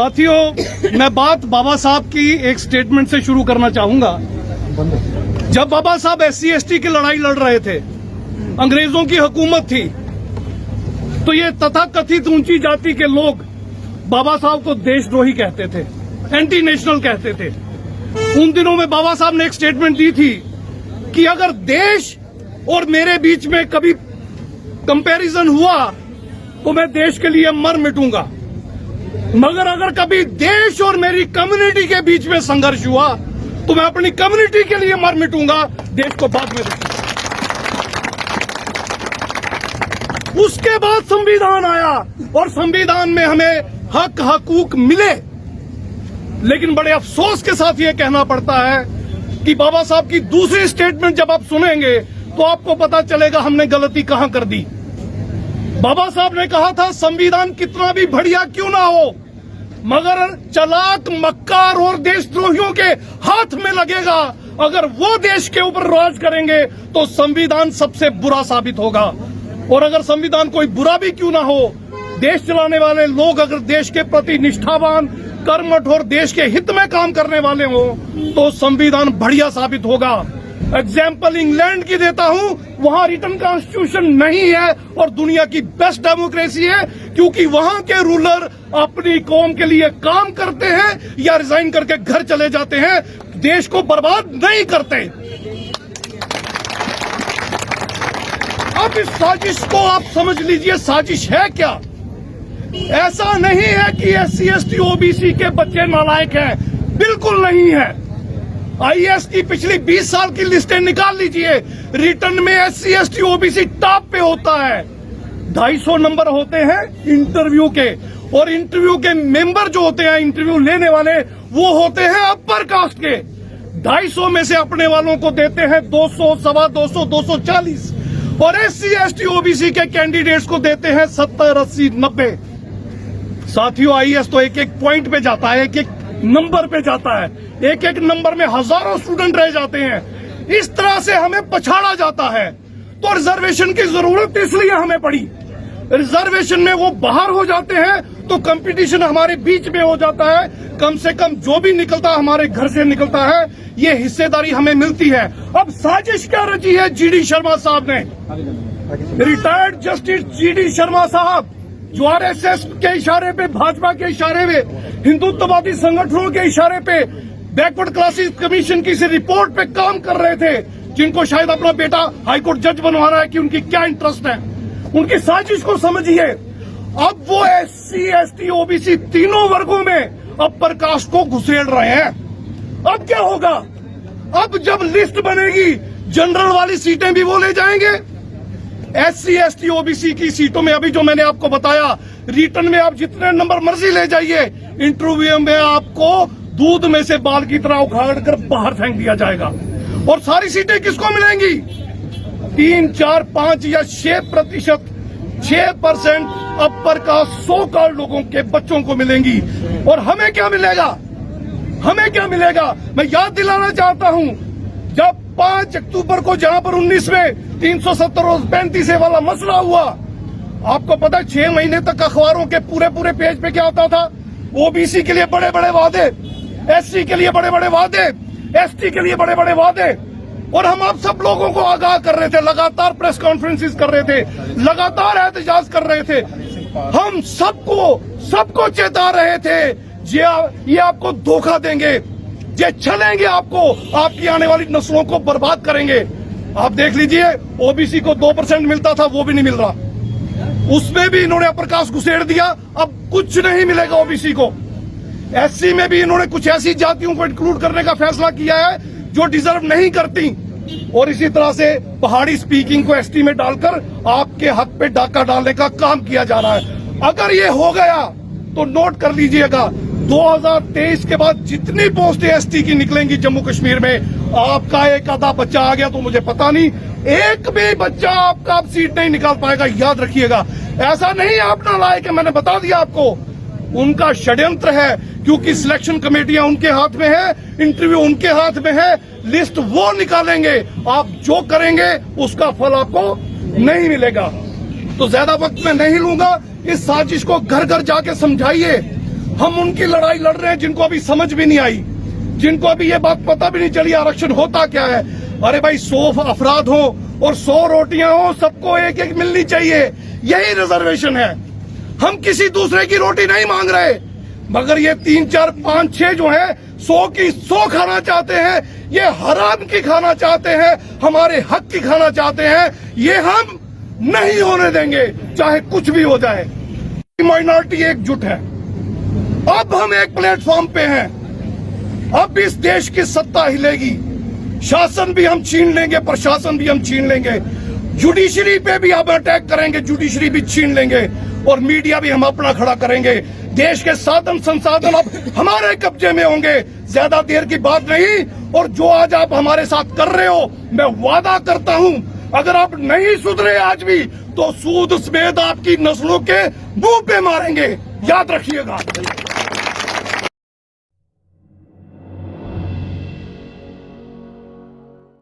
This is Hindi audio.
साथियों, मैं बात बाबा साहब की एक स्टेटमेंट से शुरू करना चाहूंगा। जब बाबा साहब SC ST की लड़ाई लड़ रहे थे, अंग्रेजों की हुकूमत थी, तो ये तथाकथित ऊंची जाति के लोग बाबा साहब को देशद्रोही कहते थे, एंटी नेशनल कहते थे। उन दिनों में बाबा साहब ने एक स्टेटमेंट दी थी कि अगर देश और मेरे बीच में कभी कंपैरिजन हुआ तो मैं देश के लिए मर मिटूंगा, मगर अगर कभी देश और मेरी कम्युनिटी के बीच में संघर्ष हुआ तो मैं अपनी कम्युनिटी के लिए मर मिटूंगा, देश को बाद में देखूंगा। उसके बाद संविधान आया और संविधान में हमें हक हकूक मिले, लेकिन बड़े अफसोस के साथ ये कहना पड़ता है कि बाबा साहब की दूसरी स्टेटमेंट जब आप सुनेंगे तो आपको पता चलेगा हमने गलती कहां कर दी। बाबा साहब ने कहा था संविधान कितना भी बढ़िया क्यों ना हो, मगर चलाक मक्कार और देशद्रोहियों के हाथ में लगेगा, अगर वो देश के ऊपर राज करेंगे तो संविधान सबसे बुरा साबित होगा। और अगर संविधान कोई बुरा भी क्यों ना हो, देश चलाने वाले लोग अगर देश के प्रति निष्ठावान, कर्मठ और देश के हित में काम करने वाले हो तो संविधान बढ़िया साबित होगा। एग्जाम्पल इंग्लैंड की देता हूं, वहां रिटन कॉन्स्टिट्यूशन नहीं है और दुनिया की बेस्ट डेमोक्रेसी है, क्योंकि वहां के रूलर अपनी कौम के लिए काम करते हैं या रिजाइन करके घर चले जाते हैं, देश को बर्बाद नहीं करते। अब इस साजिश को आप समझ लीजिए, साजिश है क्या? ऐसा नहीं है कि SC ST OBC के बच्चे नालायक हैं, बिल्कुल नहीं है। IAS की पिछली 20 साल की लिस्टें निकाल लीजिए, रिटर्न में SC ST OBC टॉप पे होता है। 250 नंबर होते हैं इंटरव्यू के, और इंटरव्यू के मेंबर जो होते हैं, इंटरव्यू लेने वाले, वो होते हैं अपर कास्ट के। 250 में से अपने वालों को देते हैं 200, 250, 240, और SC ST OBC के कैंडिडेट्स को देते हैं 70, 80, 90। साथियों, IAS तो एक एक पॉइंट पे जाता है, एक एक नंबर पे जाता है, एक एक नंबर में हजारों स्टूडेंट रह जाते हैं। इस तरह से हमें पछाड़ा जाता है, तो रिजर्वेशन की जरूरत इसलिए हमें पड़ी। रिजर्वेशन में वो बाहर हो जाते हैं तो कंपटीशन हमारे बीच में हो जाता है, कम से कम जो भी निकलता है हमारे घर से निकलता है, ये हिस्सेदारी हमें मिलती है। अब साजिश क्या रची है GD शर्मा साहब ने, रिटायर्ड जस्टिस GD शर्मा साहब, जो RSS के इशारे पे, भाजपा के इशारे में, हिंदुत्ववादी संगठनों के इशारे पे, बैकवर्ड क्लासेस कमीशन की रिपोर्ट पे काम कर रहे थे, जिनको शायद अपना बेटा हाईकोर्ट जज बनवा रहा है कि उनकी क्या इंटरेस्ट है। उनकी साजिश को समझिए। अब वो SC ST OBC तीनों वर्गों में अपर कास्ट को घुसेड़ रहे हैं। अब क्या होगा? अब जब लिस्ट बनेगी, जनरल वाली सीटें भी वो ले जाएंगे। SC ST OBC की सीटों में अभी जो मैंने आपको बताया, रिटर्न में आप जितने नंबर मर्जी ले जाइए, इंटरव्यू में आपको दूध में से बाल की तरह उखाड़ कर बाहर फेंक दिया जाएगा। और सारी सीटें किसको मिलेंगी? 3, 4, 5 या 6%, 6% अपर का 100 कार्ड लोगों के बच्चों को मिलेंगी। और हमें क्या मिलेगा? हमें क्या मिलेगा? मैं याद दिलाना चाहता हूं, जब 5 अक्टूबर को जहां पर 19 में 370 और 35 वाला मसला हुआ, आपको पता है 6 महीने तक अखबारों के पूरे पेज पे क्या होता था? OBC के लिए बड़े बड़े वादे, SC के लिए बड़े बड़े वादे, ST के लिए बड़े बड़े वादे। और हम आप सब लोगों को आगाह कर रहे थे, लगातार प्रेस कॉन्फ्रेंसेस कर रहे थे, लगातार एहतजाज कर रहे थे, हम सबको चेता रहे थे, ये आपको धोखा देंगे, ये छलेंगे आपको, आपकी आने वाली नस्लों को बर्बाद करेंगे। आप देख लीजिए, OBC को 2% मिलता था, वो भी नहीं मिल रहा, उसमें भी इन्होंने अपर कास्ट घुसेड़ दिया। अब कुछ नहीं मिलेगा OBC को। SC में भी इन्होंने कुछ ऐसी जातियों को इंक्लूड करने का फैसला किया है जो डिजर्व नहीं करती, और इसी तरह से पहाड़ी स्पीकिंग को ST में डालकर आपके हक पे डाका डालने का काम किया जा रहा है। अगर ये हो गया तो नोट कर लीजिएगा, 2023 के बाद जितनी पोस्टें ST की निकलेंगी जम्मू कश्मीर में, आपका एक आधा बच्चा आ गया तो मुझे पता नहीं, एक भी बच्चा आपका अब सीट नहीं निकाल पाएगा, याद रखिएगा। ऐसा नहीं आप नालायक है, मैंने बता दिया आपको, उनका षड्यंत्र है, क्योंकि सिलेक्शन कमेटियां उनके हाथ में है, इंटरव्यू उनके हाथ में है, लिस्ट वो निकालेंगे, आप जो करेंगे उसका फल आपको नहीं मिलेगा। तो ज्यादा वक्त मैं नहीं लूंगा, इस साजिश को घर घर जाके समझाइए। हम उनकी लड़ाई लड़ रहे हैं जिनको अभी समझ भी नहीं आई, जिनको अभी ये बात पता भी नहीं चली आरक्षण होता क्या है। अरे भाई 100 अफराद हो और 100 रोटियां हो, सबको एक एक मिलनी चाहिए, यही रिजर्वेशन है। हम किसी दूसरे की रोटी नहीं मांग रहे, मगर ये 3, 4, 5, 6 जो है 100 की 100 खाना चाहते हैं, ये हराम की खाना चाहते हैं, हमारे हक की खाना चाहते हैं। ये हम नहीं होने देंगे, चाहे कुछ भी हो जाए। माइनॉरिटी एकजुट है। अब हम एक प्लेटफॉर्म पे हैं, अब इस देश की सत्ता हिलेगी। शासन भी हम छीन लेंगे, प्रशासन भी हम छीन लेंगे, जुडिशरी पे भी हम अटैक करेंगे, जुडिशरी भी छीन लेंगे, और मीडिया भी हम अपना खड़ा करेंगे। देश के साधन संसाधन अब हमारे कब्जे में होंगे, ज्यादा देर की बात नहीं। और जो आज आप हमारे साथ कर रहे हो, मैं वादा करता हूं, अगर आप नहीं सुधरे आज भी, तो सूद समेत आपकी नस्लों के मुंह पे मारेंगे, याद रखिएगा।